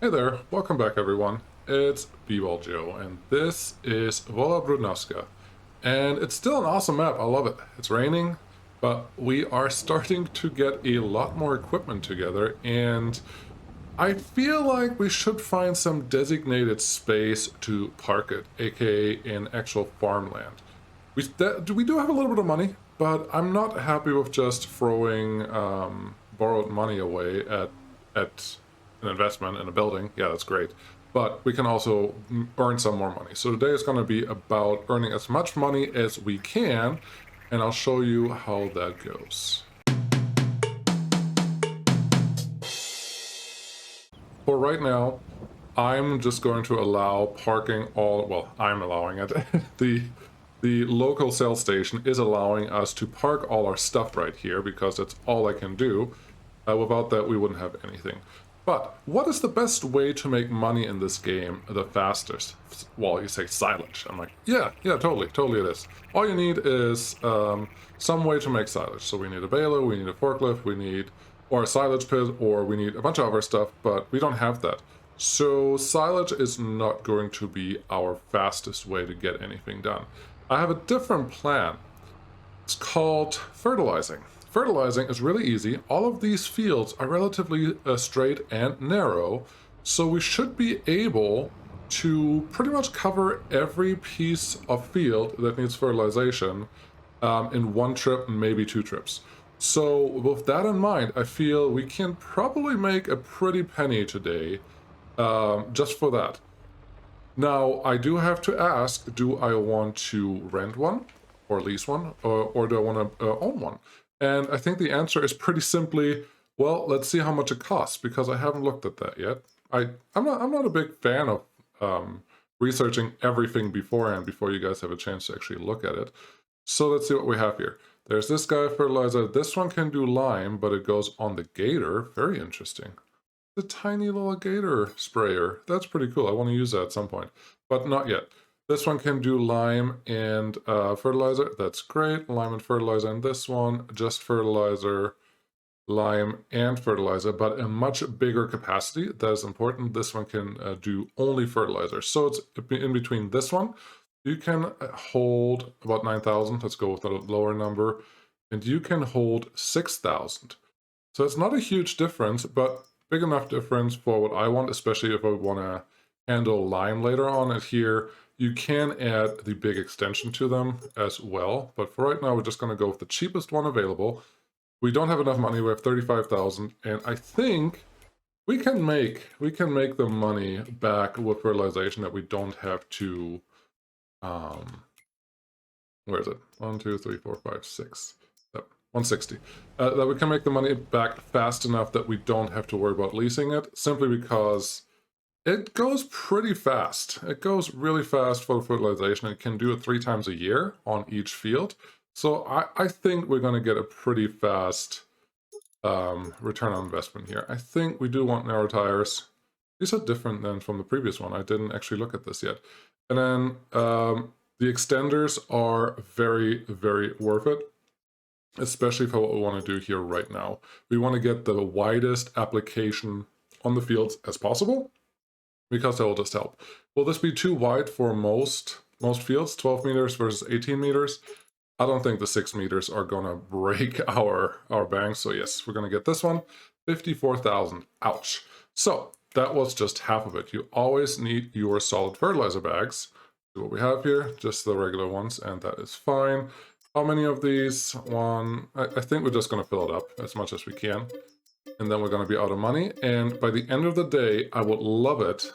Hey there, welcome back everyone. It's bballjo, and this is Wola Brudnowska. And it's still an awesome map, I love it. It's raining, but we are starting to get a lot more equipment together, and I feel like we should find some designated space to park it, aka in actual farmland. We do have a little bit of money, but I'm not happy with just throwing borrowed money away at an investment in a building. Yeah, that's great. But we can also earn some more money. So today is going to be about earning as much money as we can, and I'll show you how that goes. For right now, I'm just going to allow parking all, well, I'm allowing it. The local sales station is allowing us to park all our stuff right here because that's all I can do. Without that, we wouldn't have anything. But what is the best way to make money in this game the fastest? Well, you say silage. I'm like, yeah, totally it is. All you need is some way to make silage. So we need a baler, we need a forklift, we need or a silage pit, or we need a bunch of other stuff, but we don't have that. So silage is not going to be our fastest way to get anything done. I have a different plan. It's called fertilizing. Fertilizing is really easy. All of these fields are relatively straight and narrow, so we should be able to pretty much cover every piece of field that needs fertilization in one trip, maybe two trips. So with that in mind, I feel we can probably make a pretty penny today just for that. Now, I do have to ask, do I want to rent one or lease one, or do I want to own one? And I think the answer is pretty simply, well, let's see how much it costs, because I haven't looked at that yet. I'm not a big fan of researching everything beforehand before you guys have a chance to actually look at it. So let's see what we have here. There's this guy fertilizer. This one can do lime, but it goes on the gator. Very interesting. The tiny little gator sprayer. That's pretty cool. I want to use that at some point, but not yet. This one can do lime and fertilizer. That's great. Lime and fertilizer. And this one, just fertilizer, lime, and fertilizer, but a much bigger capacity. That is important. This one can do only fertilizer. So it's in between this one. You can hold about 9,000. Let's go with a lower number. And you can hold 6,000. So it's not a huge difference, but big enough difference for what I want, especially if I want to handle lime later on. And here you can add the big extension to them as well. But for right now, we're just going to go with the cheapest one available. We don't have enough money. We have 35,000, and I think we can make the money back with fertilization that we don't have to. Where is it? 1, 2, 3, 4, 5, 6. 160. That we can make the money back fast enough that we don't have to worry about leasing it, simply because it goes pretty fast. It goes really fast for fertilization. It can do it 3 times a year on each field. So I think we're going to get a pretty fast return on investment here. I think we do want narrow tires. These are different than from the previous one. I didn't actually look at this yet. And then the extenders are very, very worth it, especially for what we want to do here right now. We want to get the widest application on the fields as possible, because that will just help. Will this be too wide for most fields, 12 meters versus 18 meters? I don't think the 6 meters are going to break our bank. So yes, we're going to get this one, 54,000. Ouch. So that was just half of it. You always need your solid fertilizer bags. See what we have here, just the regular ones, and that is fine. How many of these? One. I think we're just going to fill it up as much as we can. And then we're going to be out of money. And by the end of the day, I would love it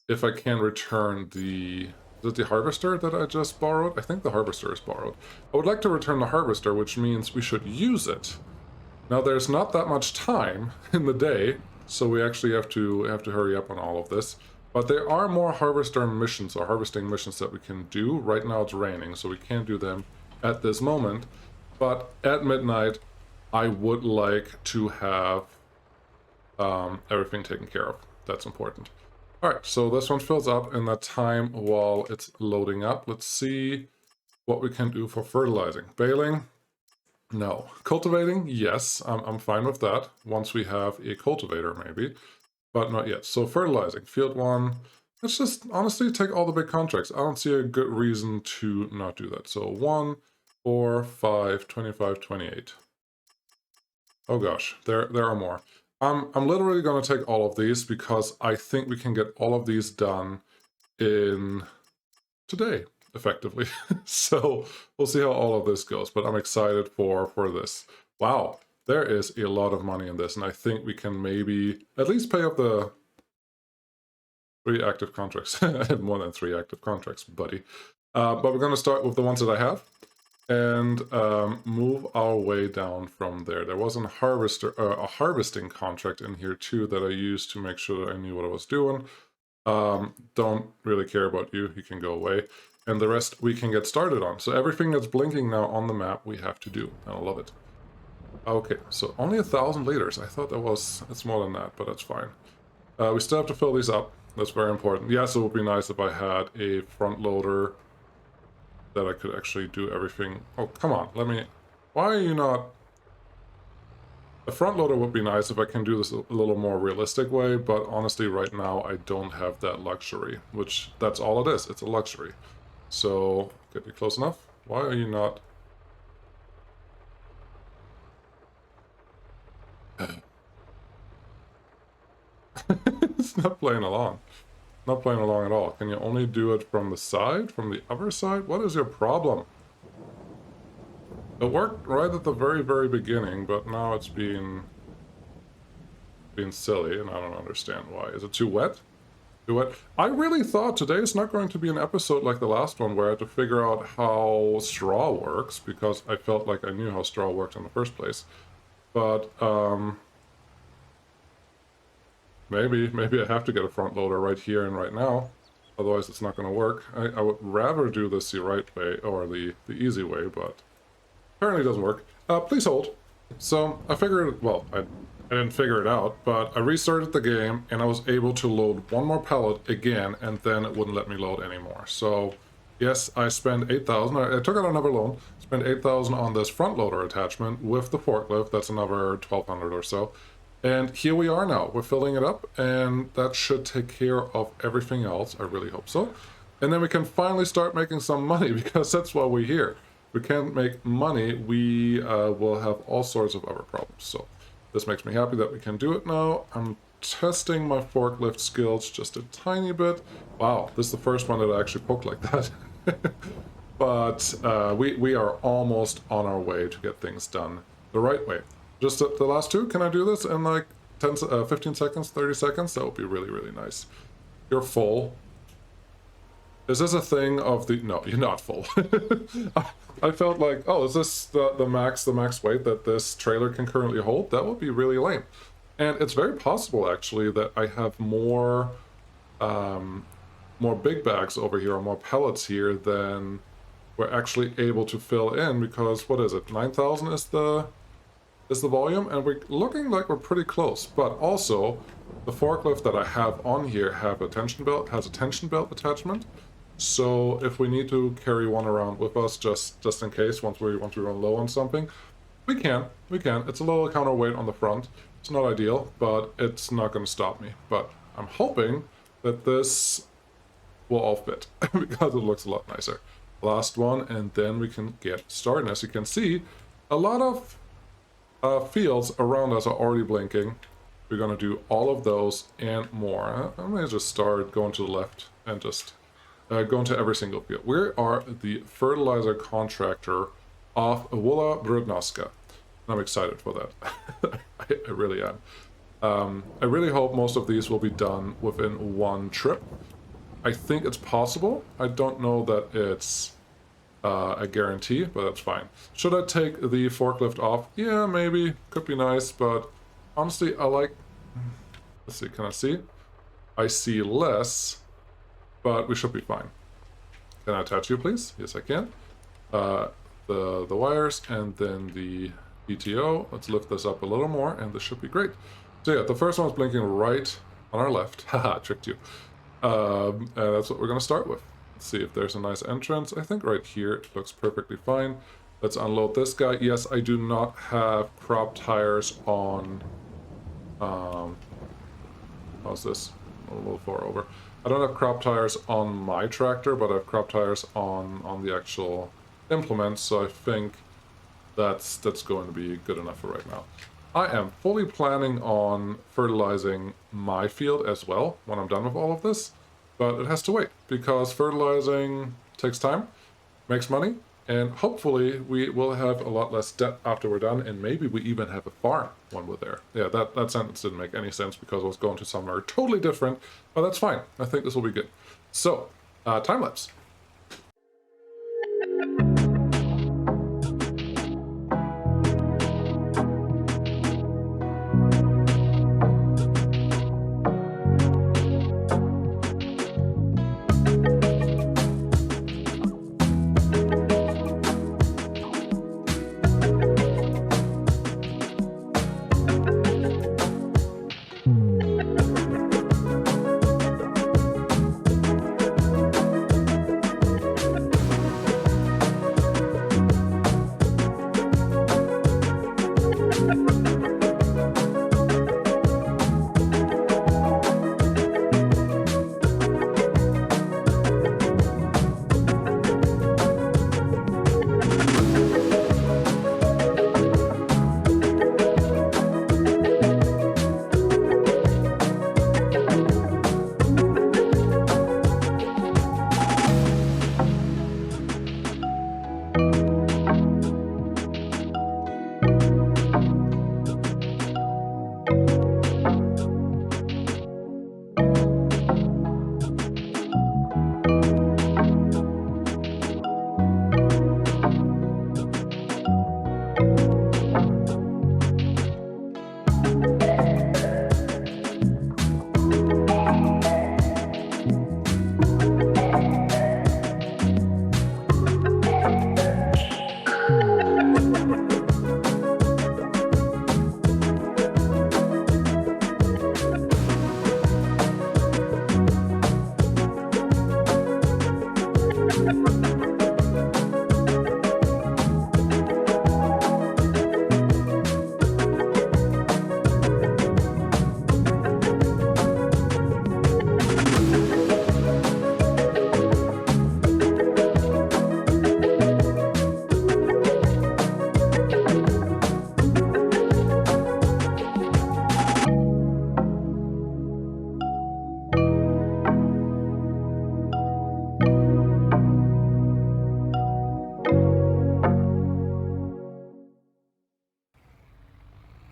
if I can return the... Is it the harvester that I just borrowed? I think the harvester is borrowed. I would like to return the harvester, which means we should use it. Now, there's not that much time in the day, so we actually have to hurry up on all of this. But there are more harvester missions or harvesting missions that we can do. Right now it's raining, so we can't do them at this moment, but at midnight I would like to have everything taken care of. That's important. All right, so this one fills up in that time while it's loading up. Let's see what we can do for fertilizing. Baling, no. Cultivating, yes, I'm fine with that once we have a cultivator maybe. but not yet. So fertilizing, field 1. Let's just honestly take all the big contracts. I don't see a good reason to not do that. So 1, 4, 5, 25, 28. Oh gosh, there are more. I'm literally going to take all of these because I think we can get all of these done in today, effectively. So we'll see how all of this goes, but I'm excited for this. Wow, there is a lot of money in this, and I think we can maybe at least pay up the 3 active contracts. I have more than 3 active contracts, buddy. But we're going to start with the ones that I have and move our way down from there. There was a harvesting contract in here too that I used to make sure that I knew what I was doing. Don't really care about you. You can go away. And the rest we can get started on. So everything that's blinking now on the map we have to do. And I love it. Okay, so only 1,000 liters. I thought it's more than that, but that's fine. We still have to fill these up. That's very important. Yes, it would be nice if I had a front loader that I could actually do everything. Oh, come on, why are you not... A front loader would be nice if I can do this a little more realistic way, but honestly right now I don't have that luxury, which that's all it is. It's a luxury. So, get you close enough? Why are you not... It's not playing along. Not playing along at all. Can you only do it from the side? From the other side? What is your problem? It worked right at the very, very beginning, but now it's being silly, and I don't understand why. Is it too wet? Too wet? I really thought today's not going to be an episode like the last one where I had to figure out how straw works, because I felt like I knew how straw worked in the first place. But, maybe I have to get a front loader right here and right now. Otherwise it's not going to work. I would rather do this the right way, or the easy way, but apparently it doesn't work. Please hold. So I figured, well, I didn't figure it out, but I restarted the game and I was able to load one more pallet again, and then it wouldn't let me load anymore. So yes, I spent 8,000. I took out another loan, spent 8,000 on this front loader attachment with the forklift. That's another 1,200 or so. And here we are now. We're filling it up, and that should take care of everything else. I really hope so. And then we can finally start making some money, because that's why we're here. We can't make money, we will have all sorts of other problems. So this makes me happy that we can do it now. I'm testing my forklift skills just a tiny bit. Wow, this is the first one that I actually poked like that. But we are almost on our way to get things done the right way. Just the last 2, can I do this in like 15 seconds, 30 seconds? That would be really, really nice. You're full. Is this a thing of the... No, you're not full. I felt like, oh, is this the max weight that this trailer can currently hold? That would be really lame. And it's very possible, actually, that I have more big bags over here, or more pellets here than we're actually able to fill in, because, what is it, 9,000 is the volume, and we're looking like we're pretty close. But also, the forklift that I have on here has a tension belt attachment. So if we need to carry one around with us, just in case, once we run low on something, we can. It's a little counterweight on the front. It's not ideal, but it's not going to stop me. But I'm hoping that this will all fit, because it looks a lot nicer. Last one, and then we can get started. As you can see, a lot of fields around us are already blinking. We're going to do all of those and more. I'm going to just start going to the left and just go into every single field. We are the fertilizer contractor of Wola Brudnowska. And I'm excited for that. I really am. I really hope most of these will be done within one trip. I think it's possible. I don't know that it's a guarantee, but that's fine. Should I take the forklift off? Yeah, maybe. Could be nice, but honestly, I like... Let's see, can I see? I see less, but we should be fine. Can I attach you, please? Yes, I can. The wires, and then the PTO. Let's lift this up a little more, and this should be great. So yeah, the first one's blinking right on our left. Haha, tricked you. And that's what we're going to start with. Let's see if there's a nice entrance. I think right here it looks perfectly fine. Let's unload this guy. Yes, I do not have crop tires on How's this? A little far over. I don't have crop tires on my tractor, but I have crop tires on the actual implement, so I think that's going to be good enough for right now. I am fully planning on fertilizing my field as well when I'm done with all of this, but it has to wait because fertilizing takes time, makes money, and hopefully we will have a lot less debt after we're done, and maybe we even have a farm when we're there. Yeah, that sentence didn't make any sense because I was going to somewhere totally different, but that's fine. I think this will be good. So, time lapse.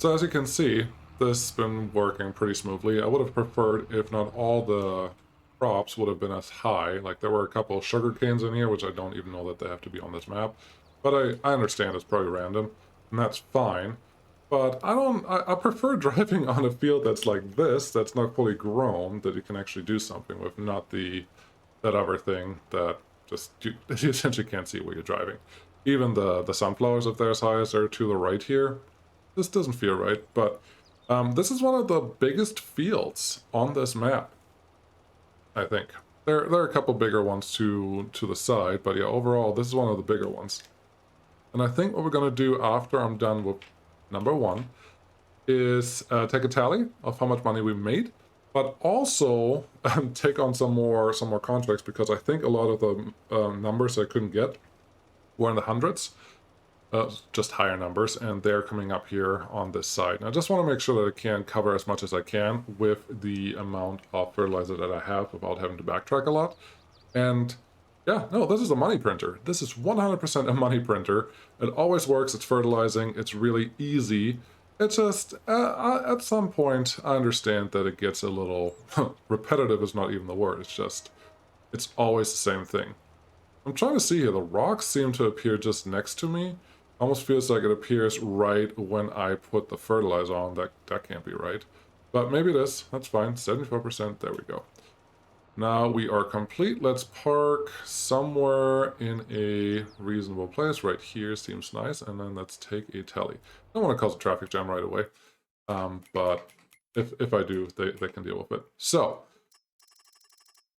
So as you can see, this has been working pretty smoothly. I would have preferred if not all the crops would have been as high. Like there were a couple of sugar canes in here, which I don't even know that they have to be on this map. But I understand it's probably random, and that's fine. But I prefer driving on a field that's like this, that's not fully grown, that you can actually do something with, not that other thing that just you essentially can't see where you're driving. Even the sunflowers, if they're as high as they're to the right here, this doesn't feel right, but this is one of the biggest fields on this map, I think. There are a couple bigger ones to the side, but yeah, overall, this is one of the bigger ones. And I think what we're going to do after I'm done with number one is take a tally of how much money we made, but also take on some more contracts, because I think a lot of the numbers I couldn't get were in the hundreds. Just higher numbers, and they're coming up here on this side. And I just want to make sure that I can cover as much as I can with the amount of fertilizer that I have without having to backtrack a lot. And yeah, no, this is a money printer. This is 100% a money printer. It always works. It's fertilizing. It's really easy. It's just, at some point, I understand that it gets a little repetitive is not even the word. It's just, it's always the same thing. I'm trying to see here. The rocks seem to appear just next to me. Almost feels like it appears right when I put the fertilizer on. That can't be right. But maybe it is. That's fine. 74%. There we go. Now we are complete. Let's park somewhere in a reasonable place. Right here seems nice. And then let's take a tally. I don't want to cause a traffic jam right away. But if I do, they can deal with it. So,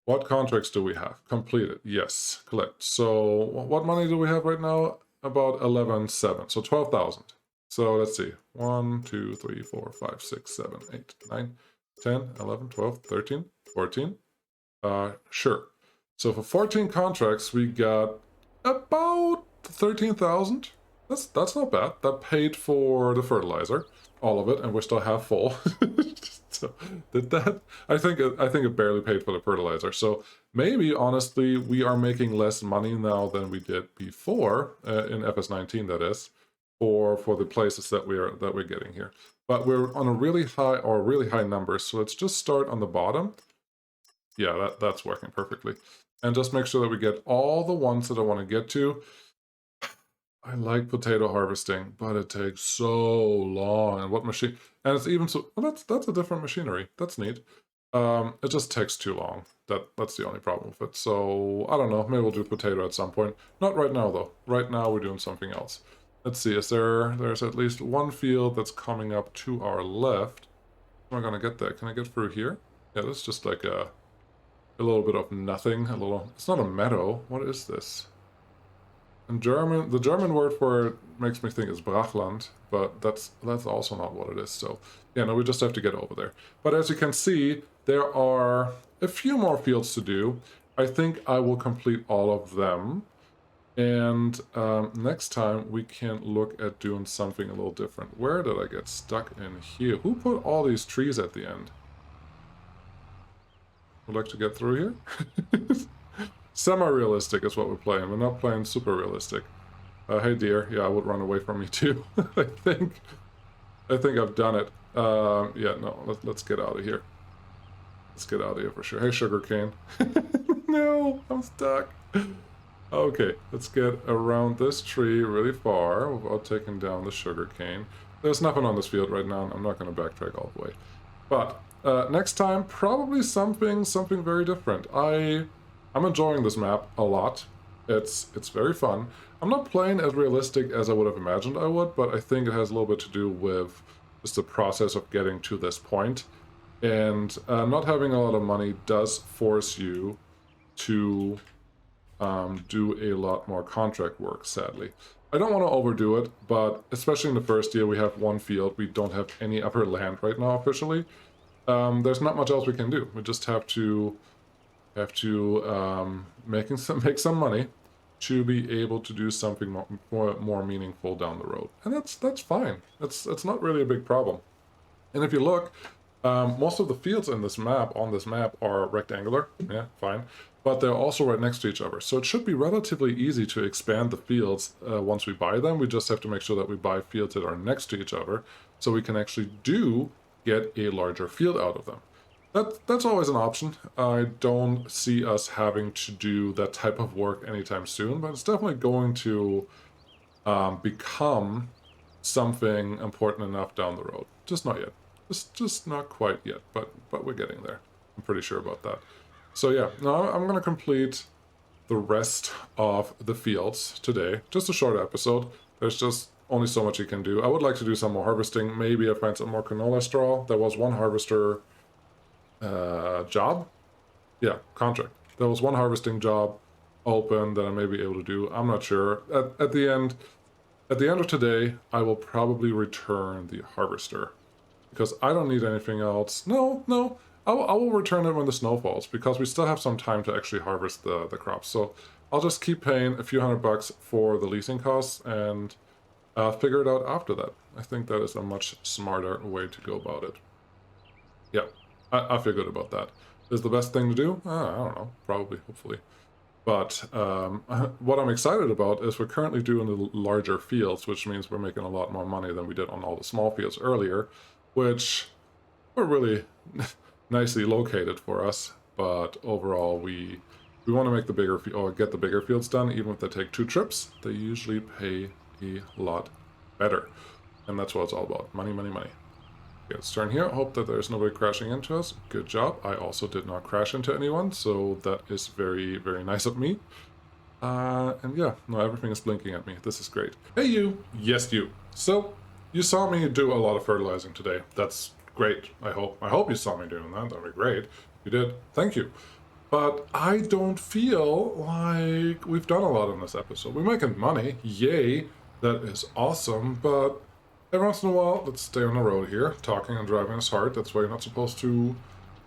what contracts do we have? Completed. Yes. Collect. So, what money do we have right now? About 11,700, so 12,000. So let's see, 1, 2, 3, 4, 5, 6, 7, 8, 9, 10, 11, 12, 13, 14. Sure. So for 14 contracts, we got about 13,000. That's not bad. That paid for the fertilizer, all of it, and we're still half full. So did that? I think it barely paid for the fertilizer. So maybe honestly, we are making less money now than we did before in FS19. That is for the places that we're getting here. But we're on a really high number. So let's just start on the bottom. Yeah, that's working perfectly. And just make sure that we get all the ones that I want to get to. I like potato harvesting, but it takes so long. And what machine? And it's even so. Well, that's a different machinery. That's neat. It just takes too long. That's the only problem with it. So I don't know. Maybe we'll do potato at some point. Not right now though. Right now we're doing something else. Let's see. There's at least one field that's coming up to our left. How am I gonna get there? Can I get through here? Yeah, that's just like a little bit of nothing. It's not a meadow. What is this? In German, the German word for it makes me think it's Brachland, but that's also not what it is. So yeah, no, we just have to get over there. But as you can see, there are a few more fields to do. I think I will complete all of them. And next time we can look at doing something a little different. Where did I get stuck in here? Who put all these trees at the end? Would like to get through here? Semi-realistic is what we're playing. We're not playing super realistic. Hey dear, yeah, I would run away from you too. I think I've done it. Yeah, no, let's get out of here. Let's get out of here for sure. Hey, sugarcane. No, I'm stuck. Okay, let's get around this tree really far without taking down the sugarcane. There's nothing on this field right now, and I'm not going to backtrack all the way. But next time, probably something very different. I'm enjoying this map a lot. It's very fun. I'm not playing as realistic as I would have imagined I would, but I think it has a little bit to do with just the process of getting to this point. And not having a lot of money does force you to do a lot more contract work, sadly. I don't want to overdo it, but especially in the first year, we have one field. We don't have any upper land right now officially. There's not much else we can do. We just have to make some money to be able to do something more meaningful down the road, and that's fine. That's not really a big problem. And if you look, most of the fields on this map are rectangular. Yeah, fine, but they're also right next to each other, so it should be relatively easy to expand the fields once we buy them. We just have to make sure that we buy fields that are next to each other, so we can actually get a larger field out of them. That's always an option. I don't see us having to do that type of work anytime soon, but it's definitely going to become something important enough down the road. Just not yet. Just not quite yet, but we're getting there. I'm pretty sure about that. So yeah, now I'm going to complete the rest of the fields today. Just a short episode. There's just only so much you can do. I would like to do some more harvesting. Maybe I find some more canola straw. There was one harvester job? Yeah, contract. There was one harvesting job open that I may be able to do. I'm not sure. At the end of today, I will probably return the harvester because I don't need anything else. No, I will return it when the snow falls because we still have some time to actually harvest the crops. So I'll just keep paying a few $100 for the leasing costs and figure it out after that. I think that is a much smarter way to go about it. Yeah. I feel good about that. Is the best thing to do? I don't know. Probably, hopefully. But what I'm excited about is we're currently doing the larger fields, which means we're making a lot more money than we did on all the small fields earlier, which were really nicely located for us. But overall, we want to make the bigger or get the bigger fields done, even if they take 2 trips. They usually pay a lot better, and that's what it's all about. Money, money, money. Okay, let's turn here. Hope that there's nobody crashing into us. Good job. I also did not crash into anyone, so that is very, very nice of me. And yeah, no, everything is blinking at me. This is great. Hey, you. Yes, you. So, you saw me do a lot of fertilizing today. That's great, I hope. I hope you saw me doing that. That'd be great. If you did, thank you. But I don't feel like we've done a lot in this episode. We're making money. Yay. That is awesome, but Every once in a while, let's stay on the road here. Talking and driving is hard. That's why you're not supposed to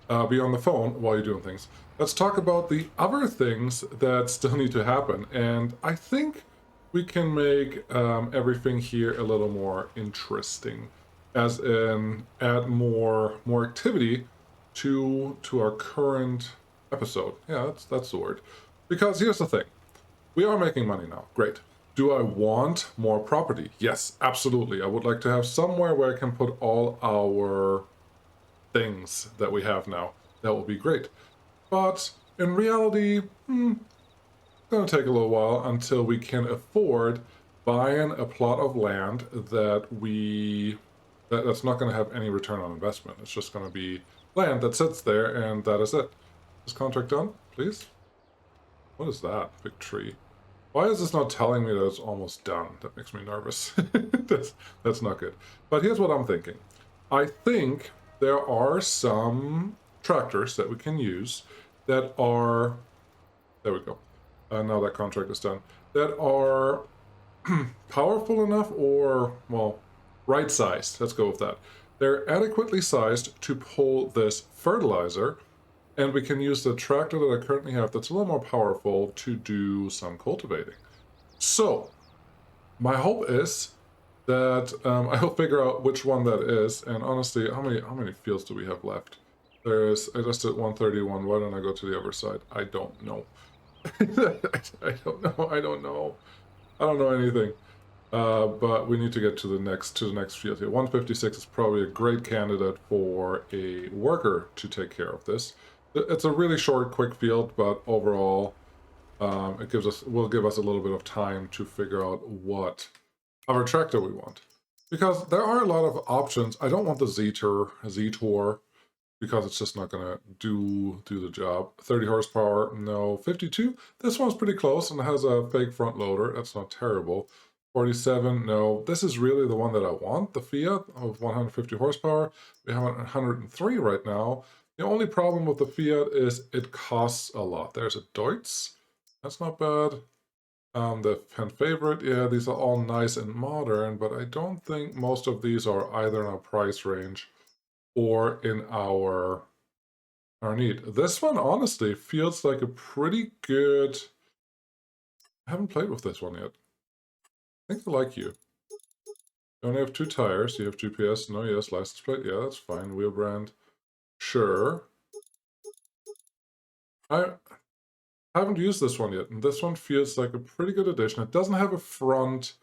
be on the phone while you're doing things. Let's talk about the other things that still need to happen. And I think we can make everything here a little more interesting, as in add more activity to our current episode. Yeah, that's the word. Because here's the thing. We are making money now. Great. Do I want more property? Yes, absolutely. I would like to have somewhere where I can put all our things that we have now. That will be great. But in reality, it's going to take a little while until we can afford buying a plot of land that's not going to have any return on investment. It's just going to be land that sits there, and that is it. Is contract done, please? What is that? Big tree. Why is this not telling me that it's almost done? That makes me nervous. that's not good. But here's what I'm thinking. I think there are some tractors that we can use that are... There we go. Now that contract is done. That are powerful enough or, well, right-sized. Let's go with that. They're adequately sized to pull this fertilizer, and we can use the tractor that I currently have that's a little more powerful to do some cultivating. So, my hope is that I'll figure out which one that is. And honestly, how many fields do we have left? I just did 131. Why don't I go to the other side? I don't know. I don't know. I don't know. I don't know anything. But we need to get to the next field here. 156 is probably a great candidate for a worker to take care of this. It's a really short, quick field, but overall, will give us a little bit of time to figure out what our tractor we want. Because there are a lot of options. I don't want the Z-Tour, because it's just not gonna do the job. 30 horsepower, no. 52, this one's pretty close and has a fake front loader. That's not terrible. 47, no. This is really the one that I want, the Fiat of 150 horsepower. We have 103 right now. The only problem with the Fiat is it costs a lot. There's a Deutz. That's not bad. The fan favorite, yeah, these are all nice and modern, but I don't think most of these are either in our price range or in our need. This one, honestly, feels like a pretty good... I haven't played with this one yet. I think I like you. You only have 2 tires. You have GPS. No, yes. License plate. Yeah, that's fine. Wheel brand. Sure. I haven't used this one yet, and this one feels like a pretty good addition. It doesn't have a front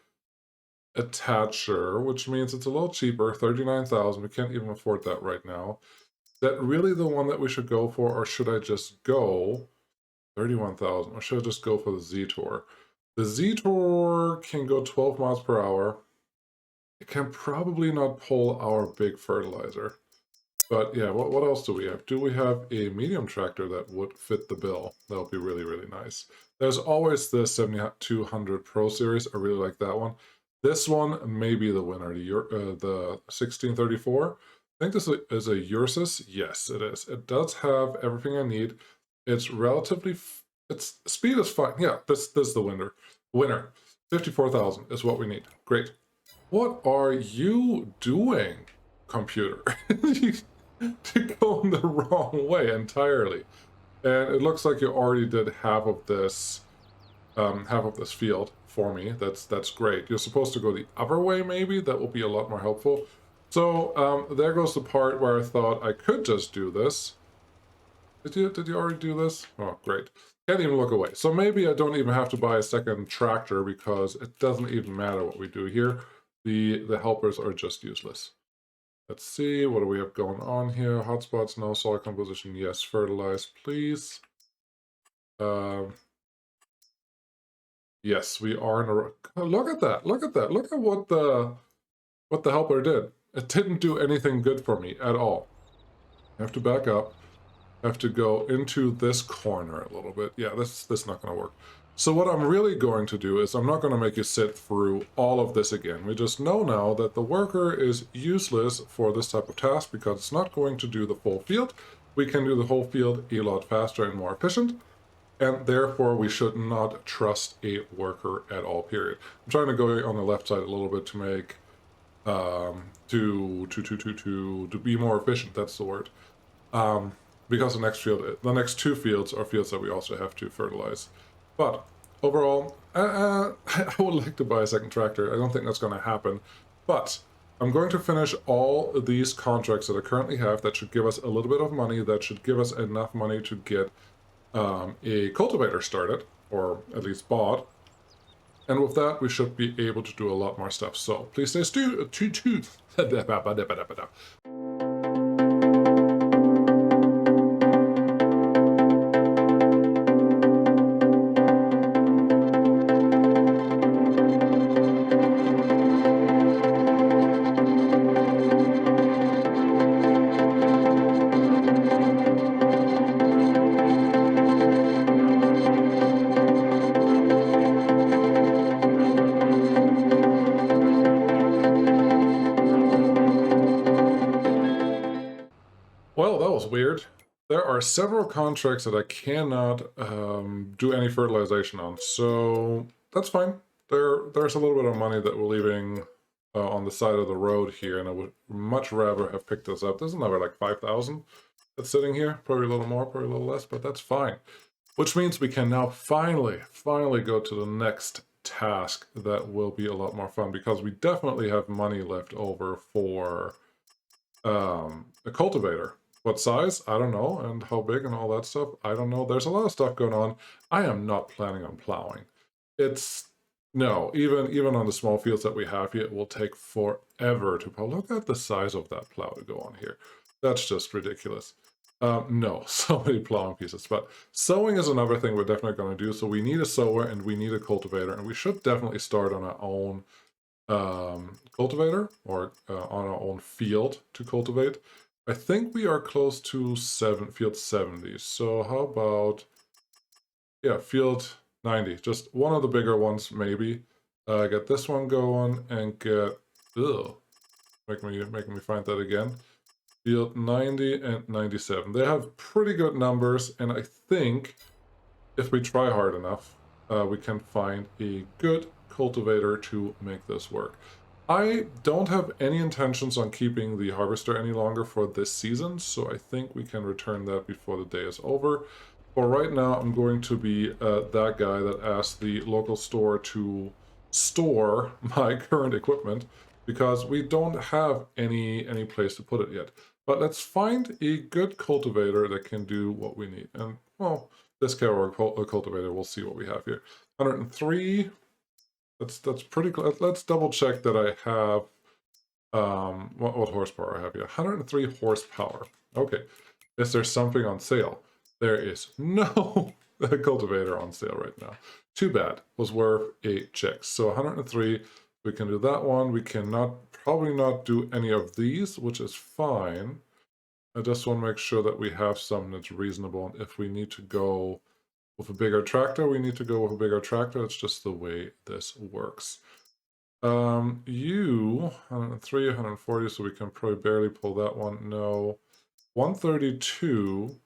attacher, which means it's a little cheaper, 39,000. We can't even afford that right now. Is that really the one that we should go for, or should I just go 31,000, or should I just go for the Z-Tour? The Z-Tour can go 12 miles per hour. It can probably not pull our big fertilizer. But yeah, what else do we have? Do we have a medium tractor that would fit the bill? That would be really, really nice. There's always the 7200 Pro Series. I really like that one. This one may be the winner, the 1634. I think this is a Ursus. Yes, it is. It does have everything I need. It's relatively... its speed is fine. Yeah, this is the winner. 54,000 is what we need. Great. What are you doing, computer? To go in the wrong way entirely. And it looks like you already did half of this field for me. That's great. You're supposed to go the other way, maybe. That will be a lot more helpful. So there goes the part where I thought I could just do this. Did you already do this? Oh, great. Can't even look away. So maybe I don't even have to buy a second tractor, because it doesn't even matter what we do here. The helpers are just useless. Let's see, what do we have going on here? Hotspots, no. Soil composition, yes. Fertilize, please. Yes, we are in a... Look at that, look at that. Look at what the helper did. It didn't do anything good for me at all. I have to back up. I have to go into this corner a little bit. Yeah, this is not going to work. So what I'm really going to do is I'm not going to make you sit through all of this again. We just know now that the worker is useless for this type of task because it's not going to do the full field. We can do the whole field a lot faster and more efficient, and therefore we should not trust a worker at all, period. I'm trying to go on the left side a little bit to make to be more efficient. That's the word. Because the next two fields are fields that we also have to fertilize. But overall, I would like to buy a second tractor. I don't think that's going to happen. But I'm going to finish all of these contracts that I currently have. That should give us a little bit of money. That should give us enough money to get a cultivator started, or at least bought. And with that, we should be able to do a lot more stuff. So please stay tuned. Well, that was weird. There are several contracts that I cannot do any fertilization on, so that's fine. There's a little bit of money that we're leaving on the side of the road here, and I would much rather have picked this up. This is another like 5,000 that's sitting here. Probably a little more, probably a little less, but that's fine. Which means we can now finally go to the next task that will be a lot more fun, because we definitely have money left over for a cultivator. What size? I don't know. And how big and all that stuff? I don't know. There's a lot of stuff going on. I am not planning on plowing. No, even on the small fields that we have here, it will take forever to plow. Look at the size of that plow to go on here. That's just ridiculous. No, so many plowing pieces. But sowing is another thing we're definitely going to do. So we need a sower and we need a cultivator, and we should definitely start on our own cultivator, or on our own field to cultivate. I think we are close to field 70. So how about, yeah, field 90, just one of the bigger ones maybe. Get this one going and get, making me find that again. Field 90 and 97. They have pretty good numbers, and I think if we try hard enough, we can find a good cultivator to make this work. I don't have any intentions on keeping the harvester any longer for this season, so I think we can return that before the day is over. For right now, I'm going to be that guy that asked the local store to store my current equipment, because we don't have any place to put it yet. But let's find a good cultivator that can do what we need. And, well, this Carol cultivator, we'll see what we have here. 103. That's pretty close. Let's double check that I have what horsepower I have here. 103 horsepower. Okay. Is there something on sale? There is no cultivator on sale right now. Too bad. Was worth a check. So 103, we can do that one. We cannot, probably not do any of these, which is fine. I just want to make sure that we have something that's reasonable. And if we need to go with a bigger tractor, we need to go with a bigger tractor. It's just the way this works. 103, 140, so we can probably barely pull that one. No. 132.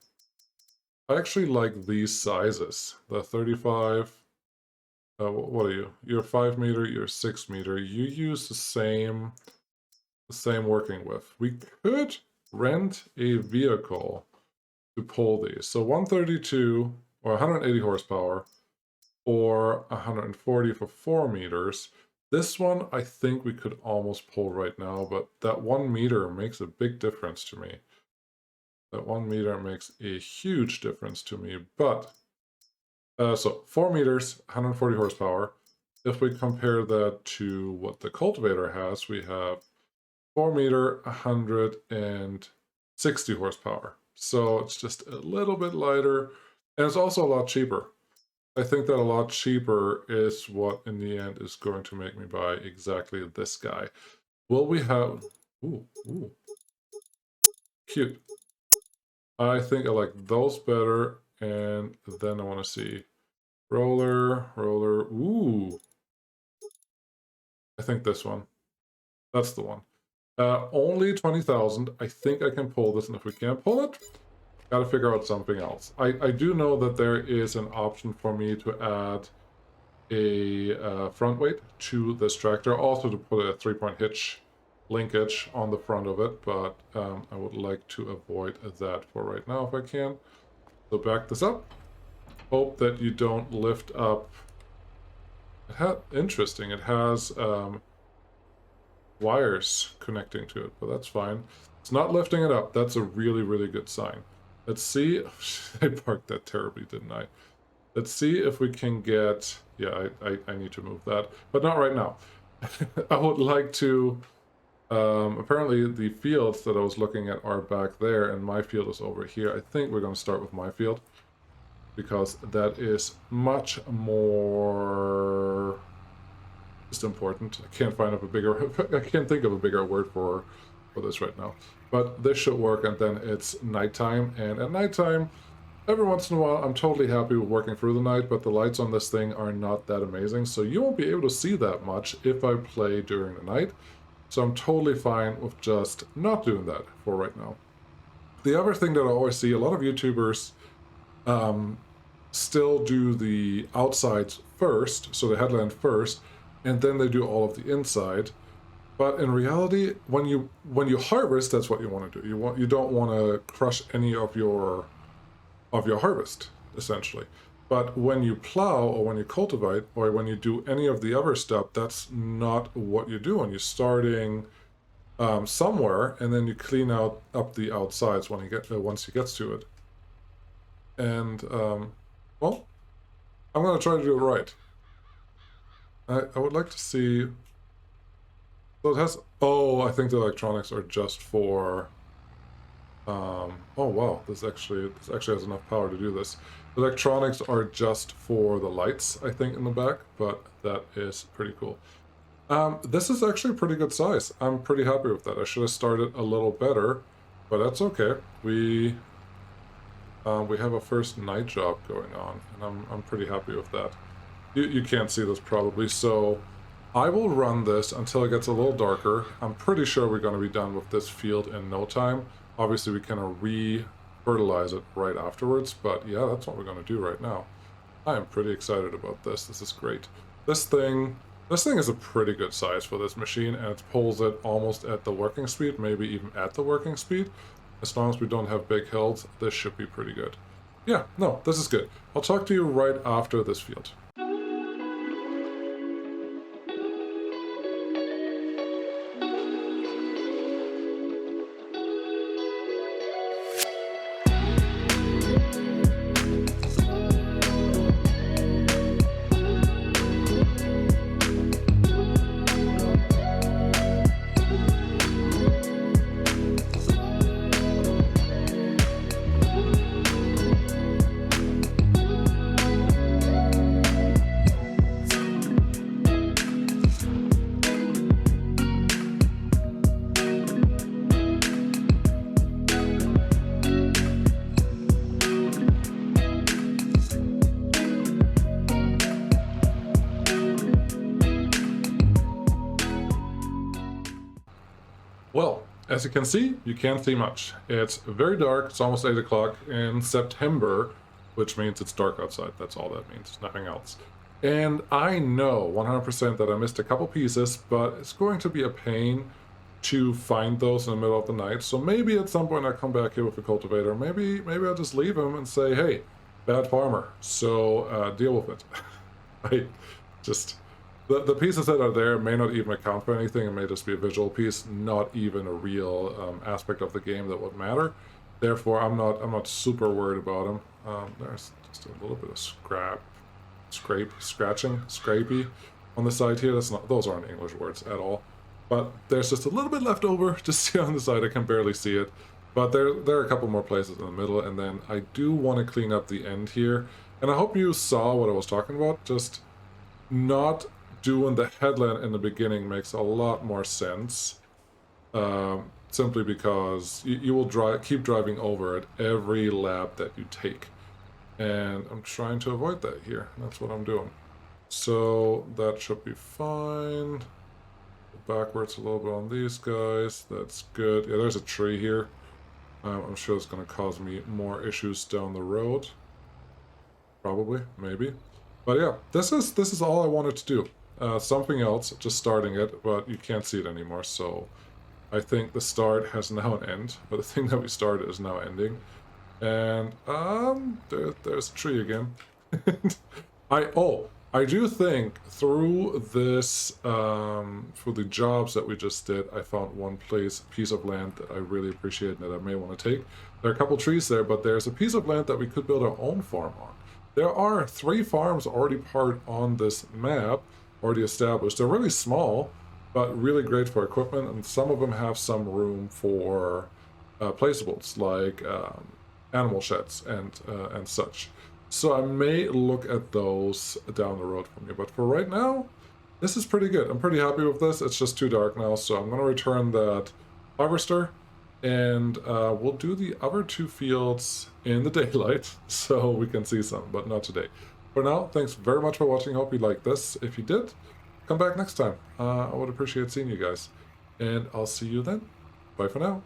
I actually like these sizes. The 35. What are you? You're 5 meter, you're 6 meter. You use the same working width. We could rent a vehicle to pull these. So 132 or 180 horsepower or 140 for 4 meters. This one I think we could almost pull right now, but that 1 meter makes a big difference to me. That 1 meter makes a huge difference to me. But so 4 meters, 140 horsepower. If we compare that to what the cultivator has, we have 4 meter, 160 horsepower. So it's just a little bit lighter, and it's also a lot cheaper. I think that a lot cheaper is what in the end is going to make me buy exactly this guy. Will we have... Ooh. Cute. I think I like those better, and then I want to see roller. Ooh. I think this one. That's the one. Only 20,000. I think I can pull this, and if we can't pull it, gotta figure out something else. I do know that there is an option for me to add a front weight to this tractor, also to put a 3-point hitch linkage on the front of it, but I would like to avoid that for right now if I can. So back this up. Hope that you don't lift up. Interesting, it has wires connecting to it, but that's fine. It's not lifting it up. That's a really, really good sign. Let's see. I parked that terribly, didn't I? Let's see if we can get... Yeah, I need to move that, but not right now. I would like to... apparently the fields that I was looking at are back there, and my field is over here. I think we're going to start with my field, because that is much more... just important. I can't find up a bigger... I can't think of a bigger word for this right now. But this should work, and then it's nighttime, and at nighttime, every once in a while, I'm totally happy with working through the night, but the lights on this thing are not that amazing, so you won't be able to see that much if I play during the night. So I'm totally fine with just not doing that for right now. The other thing that I always see, a lot of YouTubers still do the outsides first, so the headland first, and then they do all of the inside. But in reality, when you harvest, that's what you want to do. You don't want to crush any of your harvest, essentially. But when you plow, or when you cultivate, or when you do any of the other stuff, that's not what you're doing. You're starting somewhere, and then you clean up the outsides when once he gets to it. And well, I'm gonna try to do it right. I would like to see. So it has. Oh, I think the electronics are just for. Oh wow, this actually has enough power to do this. The electronics are just for the lights, I think, in the back, but that is pretty cool. This is actually a pretty good size. I'm pretty happy with that. I should have started a little better, but that's okay. We have a first night job going on, and I'm pretty happy with that. You can't see this probably, so I will run this until it gets a little darker. I'm pretty sure we're going to be done with this field in no time. Obviously, we can re-fertilize it right afterwards, but yeah, that's what we're going to do right now. I am pretty excited about this. This is great. This thing is a pretty good size for this machine, and it pulls it almost at the working speed, maybe even at the working speed. As long as we don't have big hills, this should be pretty good. Yeah, no, this is good. I'll talk to you right after this field. Well, as you can see, you can't see much. It's very dark. It's almost 8 o'clock in September, which means it's dark outside. That's all that means, nothing else. And I know 100% that I missed a couple pieces, but it's going to be a pain to find those in the middle of the night. So maybe at some point I come back here with a cultivator. Maybe I'll just leave him and say, hey, bad farmer, so deal with it. I just... The pieces that are there may not even account for anything. It may just be a visual piece, not even a real aspect of the game that would matter. Therefore, I'm not super worried about them. There's just a little bit of scrapey on the side here. Those aren't English words at all. But there's just a little bit left over just here on the side. I can barely see it. But there are a couple more places in the middle, and then I do want to clean up the end here. And I hope you saw what I was talking about. Just not doing the headland in the beginning makes a lot more sense, simply because you will keep driving over it every lap that you take, and I'm trying to avoid that here. That's what I'm doing. So that should be fine. Backwards a little bit on these guys. That's good. Yeah, there's a tree here. I'm sure it's going to cause me more issues down the road. Probably, maybe. But yeah, this is all I wanted to do. Something else, just starting it, but you can't see it anymore, so I think the start has now an end, but the thing that we started is now ending. And there's a tree again. I do think through this for the jobs that we just did, I found one piece of land that I really appreciate and that I may want to take. There are a couple trees there, but there's a piece of land that we could build our own farm on. There are 3 farms already part on this map, already established. They're really small, but really great for equipment, and some of them have some room for placeables, like animal sheds and such. So I may look at those down the road for me, but for right now, this is pretty good. I'm pretty happy with this. It's just too dark now, so I'm going to return that harvester, and we'll do the other 2 fields in the daylight so we can see some, but not today. For now, thanks very much for watching. Hope you liked this. If you did, come back next time. I would appreciate seeing you guys, and I'll see you then. Bye for now.